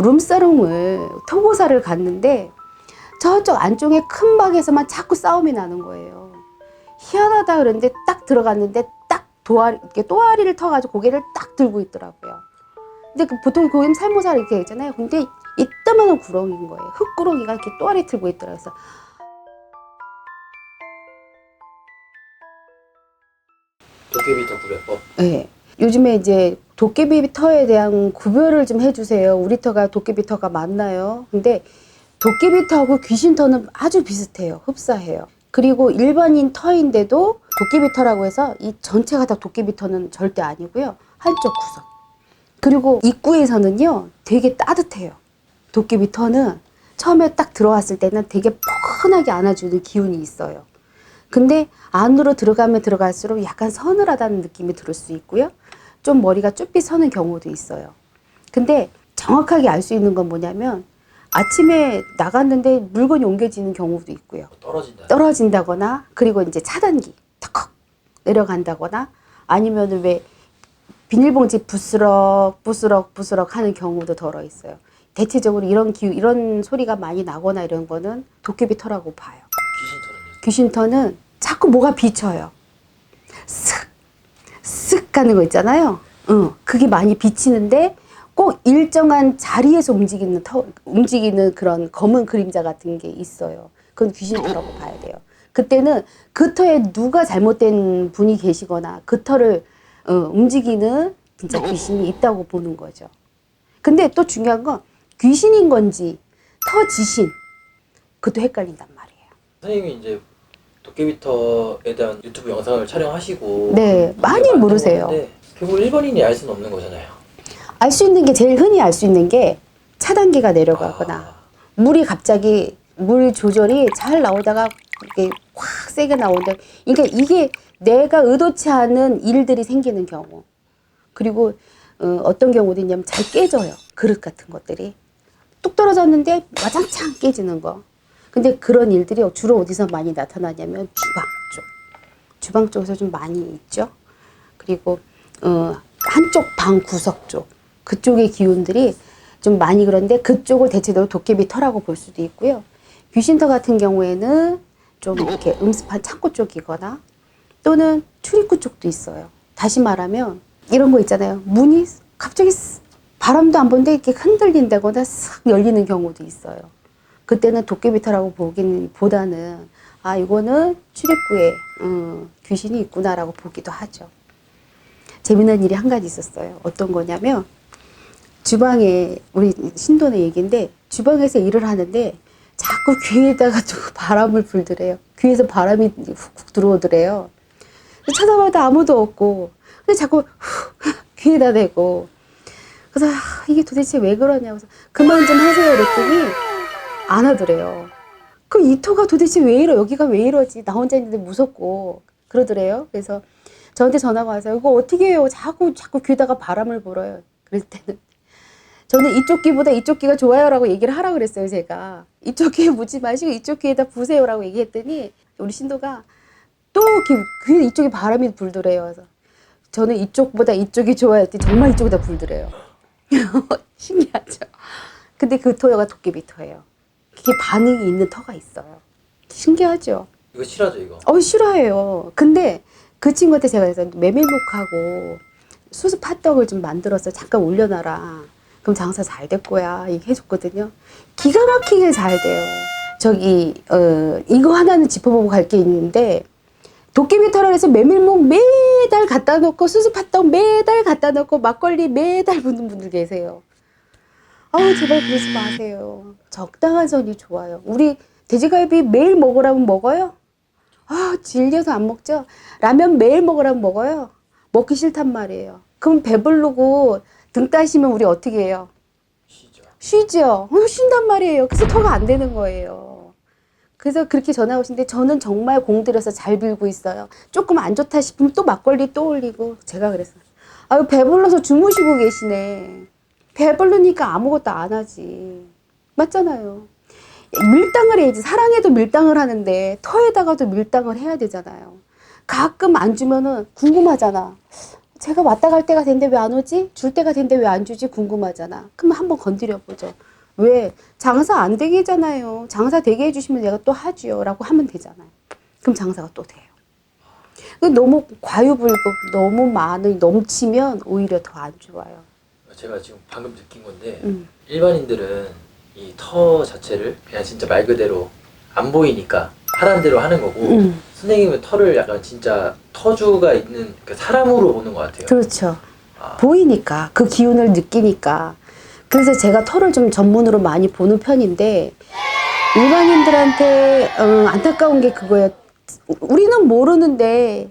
룸사롱을 토고사를 갔는데 저쪽 안쪽에 큰 방에서만 자꾸 싸움이 나는 거예요. 희한하다 그랬는데 딱 들어갔는데 딱 이렇게 또아리를 터가지고 고개를 딱 들고 있더라고요. 근데 보통 고기는 살모사 이렇게 있잖아요. 근데 이따만한 구렁이인 거예요. 흙구렁이가 이렇게 또아리 들고 있더라고요. 그래서 도깨비터 구별법? 네. 요즘에 이제 도깨비 터에 대한 구별을 좀 해주세요. 우리 터가 도깨비 터가 맞나요? 근데 도깨비 터하고 귀신 터는 아주 비슷해요. 흡사해요. 그리고 일반인 터인데도 도깨비 터라고 해서 이 전체가 다 도깨비 터는 절대 아니고요. 한쪽 구석. 그리고 입구에서는요, 되게 따뜻해요. 도깨비 터는 처음에 딱 들어왔을 때는 되게 포근하게 안아주는 기운이 있어요. 근데 안으로 들어가면 들어갈수록 약간 서늘하다는 느낌이 들을 수 있고요. 좀 머리가 쭈삣 서는 경우도 있어요. 근데 정확하게 알 수 있는 건 뭐냐면 아침에 나갔는데 물건이 옮겨지는 경우도 있고요. 떨어진다거나 그리고 이제 차단기 턱 내려간다거나 아니면 왜 비닐봉지 부스럭 하는 경우도 덜어 있어요. 대체적으로 이런 소리가 많이 나거나 이런 거는 도깨비 터라고 봐요. 귀신 터는 자꾸 뭐가 비쳐요. 쓱 가는 거 있잖아요. 그게 많이 비치는데 꼭 일정한 자리에서 움직이는 그런 검은 그림자 같은 게 있어요. 그건 귀신 터라고 봐야 돼요. 그때는 그 터에 누가 잘못된 분이 계시거나 그 터를 움직이는 진짜 귀신이 있다고 보는 거죠. 근데 또 중요한 건 귀신인 건지 터 지신 그것도 헷갈린단 말이에요. 선생님이 이제 도깨비터에 대한 유튜브 영상을 촬영하시고 네, 많이 모르세요. 결국 일반인이 알 수는 없는 거잖아요. 알 수 있는 게 제일 흔히 알 수 있는 게 차단기가 내려가거나 물이 갑자기 물 조절이 잘 나오다가 이게 확 세게 나오는데 그러니까 이게 내가 의도치 않은 일들이 생기는 경우 그리고 어떤 경우도 있냐면 잘 깨져요. 그릇 같은 것들이 뚝 떨어졌는데 와장창 깨지는 거. 근데 그런 일들이 주로 어디서 많이 나타나냐면 주방 쪽에서 좀 많이 있죠. 그리고 한쪽 방 구석 쪽 그쪽의 기운들이 좀 많이 그런데 그쪽을 대체적으로 도깨비 터라고 볼 수도 있고요. 귀신터 같은 경우에는 좀 이렇게 음습한 창고 쪽이거나 또는 출입구 쪽도 있어요. 다시 말하면 이런 거 있잖아요. 문이 갑자기 바람도 안 부는데 이렇게 흔들린다거나 싹 열리는 경우도 있어요. 그때는 도깨비터라고 보기보다는 아 이거는 출입구에 귀신이 있구나라고 보기도 하죠. 재미난 일이 한 가지 있었어요. 어떤 거냐면 주방에 우리 신도네 얘기인데 주방에서 일을 하는데 자꾸 귀에다가 바람을 불더래요. 귀에서 바람이 훅훅 들어오더래요. 찾아봐도 아무도 없고 근데 자꾸 귀에다 대고 그래서 이게 도대체 왜 그러냐고 해서 그만 좀 하세요 그랬더니 안 하더래요. 그럼 이 터가 도대체 왜 이러 여기가 왜 이러지 나 혼자 있는데 무섭고 그러더래요. 그래서 저한테 전화가 와서 이거 어떻게 해요 자꾸 귀에다가 바람을 불어요. 그럴 때는 저는 이쪽 귀보다 이쪽 귀가 좋아요라고 얘기를 하라고 그랬어요. 제가 이쪽 귀에 묻지 마시고 이쪽 귀에다 부세요라고 얘기했더니 우리 신도가 또 귀에 이쪽에 바람이 불더래요. 그래서 저는 이쪽보다 이쪽이 좋아요 했더니 정말 이쪽에다 불더래요. 신기하죠. 근데 그 터가 도깨비 터예요. 그게 반응이 있는 터가 있어요. 신기하죠. 이거 실화죠 이거? 실화예요. 근데 그 친구한테 제가 그래서 메밀묵하고 수수 팥떡을 좀 만들어서 잠깐 올려놔라. 그럼 장사 잘 될 거야. 이렇게 해줬거든요. 기가 막히게 잘 돼요. 이거 하나는 짚어보고 갈 게 있는데 도깨비 터라 해서 메밀묵 매달 갖다 놓고 수수 팥떡 매달 갖다 놓고 막걸리 매달 붓는 분들 계세요. 제발 그러지 마세요. 적당한 선이 좋아요. 우리 돼지갈비 매일 먹으라면 먹어요? 질려서 안 먹죠? 라면 매일 먹으라면 먹어요? 먹기 싫단 말이에요. 그럼 배부르고 등 따시면 우리 어떻게 해요? 쉬죠. 쉰단 말이에요. 그래서 터가 안 되는 거예요. 그래서 그렇게 전화 오신데 저는 정말 공들여서 잘 빌고 있어요. 조금 안 좋다 싶으면 또 막걸리 또 올리고 제가 그랬어요. 배불러서 주무시고 계시네. 배부르니까 아무것도 안 하지. 맞잖아요. 밀당을 해야지. 사랑해도 밀당을 하는데 터에다가도 밀당을 해야 되잖아요. 가끔 안 주면은 궁금하잖아. 제가 왔다 갈 때가 된데 왜 안 오지? 줄 때가 된데 왜 안 주지? 궁금하잖아. 그럼 한번 건드려보죠. 왜? 장사 안 되게 하잖아요. 장사 되게 해주시면 내가 또 하지요. 라고 하면 되잖아요. 그럼 장사가 또 돼요. 너무 과유불급, 너무 많이 넘치면 오히려 더 안 좋아요. 제가 지금 방금 느낀 건데 일반인들은 이 터 자체를 그냥 진짜 말 그대로 안 보이니까 하라는 대로 하는 거고 선생님은 터를 약간 진짜 터주가 있는 그 사람으로 보는 것 같아요. 그렇죠. 보이니까 그 기운을 느끼니까. 그래서 제가 터를 좀 전문으로 많이 보는 편인데 일반인들한테 안타까운 게 그거예요. 우리는 모르는데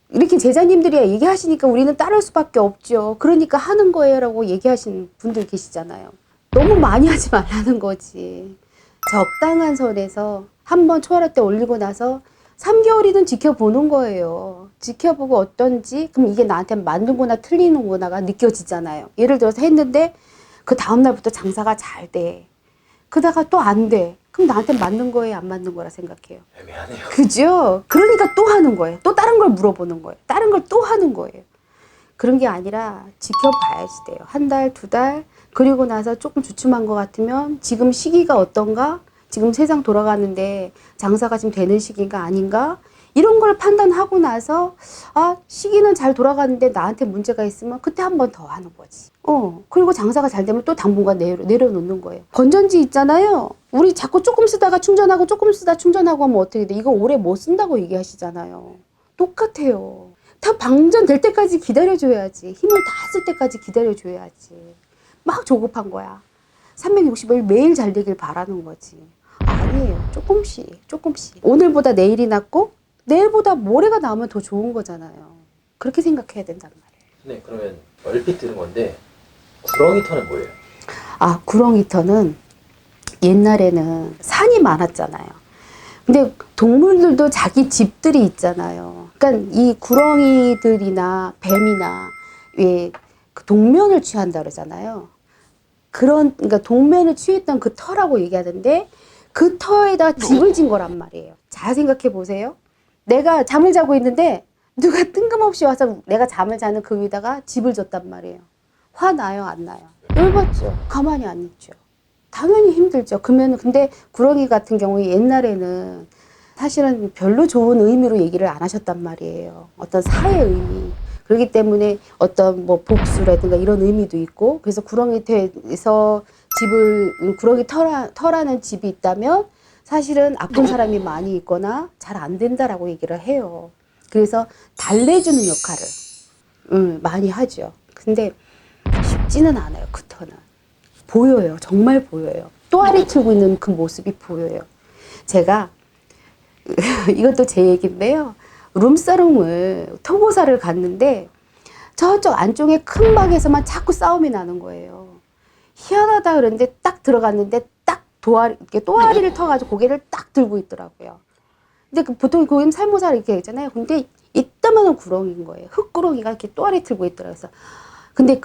이렇게 제자님들이 얘기하시니까 우리는 따를 수밖에 없죠. 그러니까 하는 거예요 라고 얘기하시는 분들 계시잖아요. 너무 많이 하지 말라는 거지. 적당한 선에서 한번 초월할 때 올리고 나서 3개월이든 지켜보는 거예요. 지켜보고 어떤지, 그럼 이게 나한테 맞는구나 틀리는구나가 느껴지잖아요. 예를 들어서 했는데 그 다음날부터 장사가 잘 돼. 그러다가 또 안 돼. 그럼 나한테 맞는 거예요, 안 맞는 거라 생각해요. 애매하네요. 그죠? 그러니까 또 하는 거예요. 또 다른 걸 물어보는 거예요. 다른 걸 또 하는 거예요. 그런 게 아니라 지켜봐야지 돼요. 한 달, 두 달. 그리고 나서 조금 주춤한 것 같으면 지금 시기가 어떤가? 지금 세상 돌아가는데 장사가 지금 되는 시기가 아닌가? 이런 걸 판단하고 나서 시기는 잘 돌아가는데 나한테 문제가 있으면 그때 한 번 더 하는 거지. 그리고 장사가 잘 되면 또 당분간 내려놓는 거예요. 건전지 있잖아요. 우리 자꾸 조금 쓰다가 충전하고 조금 쓰다 충전하고 하면 어떻게 돼? 이거 오래 못 쓴다고 얘기하시잖아요. 똑같아요. 다 방전될 때까지 기다려줘야지. 힘을 다 쓸 때까지 기다려줘야지. 막 조급한 거야. 365일 매일 잘 되길 바라는 거지. 아니에요. 조금씩. 오늘보다 내일이 낫고 내일보다 모레가 나오면 더 좋은 거잖아요. 그렇게 생각해야 된단 말이에요. 네, 그러면 얼핏 들은 건데 구렁이 터는 뭐예요? 구렁이 터는 옛날에는 산이 많았잖아요. 근데 동물들도 자기 집들이 있잖아요. 그러니까 이 구렁이들이나 뱀이나 왜 그 동면을 취한다 그러잖아요. 그러니까 동면을 취했던 그 터라고 얘기하던데 그 터에다 집을 진 거란 말이에요. 잘 생각해 보세요. 내가 잠을 자고 있는데 누가 뜬금없이 와서 내가 잠을 자는 그 위에다가 집을 졌단 말이에요. 화나요, 안 나요? 열받죠. 가만히 안 있죠. 당연히 힘들죠. 근데 구렁이 같은 경우에 옛날에는 사실은 별로 좋은 의미로 얘기를 안 하셨단 말이에요. 어떤 사의 의미. 그렇기 때문에 어떤 뭐 복수라든가 이런 의미도 있고, 그래서 구렁이 터에서 구렁이 터라는 집이 있다면 사실은 아픈 사람이 많이 있거나 잘 안 된다라고 얘기를 해요. 그래서 달래주는 역할을 많이 하죠. 근데 쉽지는 않아요. 그 터는. 보여요. 정말 보여요. 또아리 틀고 있는 그 모습이 보여요. 제가 이것도 제 얘기인데요. 룸사롱을 토보사를 갔는데 저쪽 안쪽에 큰 방에서만 자꾸 싸움이 나는 거예요. 희한하다 그러는데 딱 들어갔는데 딱 또아리를 터가지고 고개를 딱 들고 있더라고요. 근데 보통 거기는 살모사 이렇게 있잖아요. 근데 이따만한 구렁이인 거예요. 흙구렁이가 이렇게 또아리 들고 있더라고요. 그래서 근데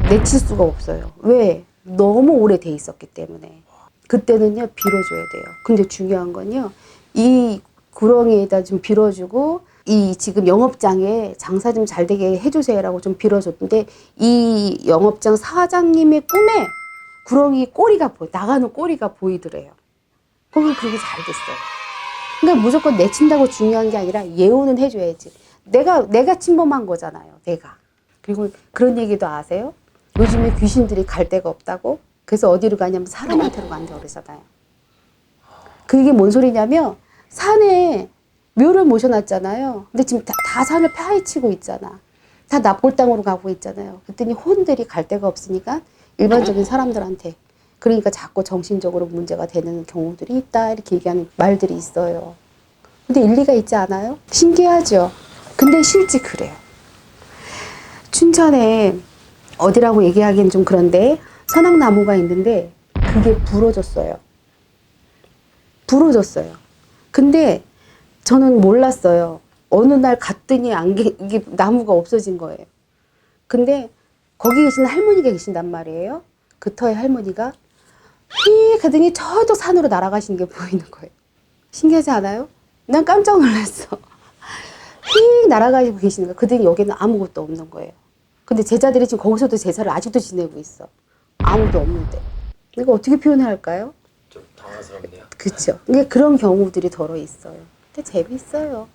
내칠 수가 없어요. 왜? 너무 오래 돼 있었기 때문에. 그때는요, 빌어줘야 돼요. 근데 중요한 건요, 이 구렁이에다 좀 빌어주고, 이 지금 영업장에 장사 좀 잘 되게 해주세요라고 좀 빌어줬는데, 이 영업장 사장님의 꿈에 구렁이 나가는 꼬리가 보이더래요. 거기 그게 잘 됐어요. 그러니까 무조건 내친다고 중요한 게 아니라 예우는 해줘야지. 내가 침범한 거잖아요, 내가. 그리고 그런 얘기도 아세요? 요즘에 귀신들이 갈 데가 없다고? 그래서 어디로 가냐면 사람한테로 간다고 그러잖아요. 그게 뭔 소리냐면 산에 묘를 모셔놨잖아요. 근데 지금 다 산을 파헤치고 있잖아. 다 납골당으로 가고 있잖아요. 그랬더니 혼들이 갈 데가 없으니까 일반적인 사람들한테. 그러니까 자꾸 정신적으로 문제가 되는 경우들이 있다. 이렇게 얘기하는 말들이 있어요. 근데 일리가 있지 않아요? 신기하죠? 근데 실제 그래요. 춘천에 어디라고 얘기하기엔 좀 그런데 선악나무가 있는데 그게 부러졌어요. 근데 저는 몰랐어요. 어느 날 갔더니 이게 나무가 없어진 거예요. 근데 거기 계신 할머니가 계신단 말이에요. 그 터의 할머니가 휙 하더니 저쪽 산으로 날아가시는 게 보이는 거예요. 신기하지 않아요? 난 깜짝 놀랐어. 휙 날아가고 계시는 거예요. 그들이 여기는 아무것도 없는 거예요. 근데 제자들이 지금 거기서도 제사를 아직도 지내고 있어. 아무도 없는데. 이거 어떻게 표현해야 할까요? 좀 당황스럽네요. 그쵸. 그러니까 그런 경우들이 더러 있어요. 근데 재밌어요.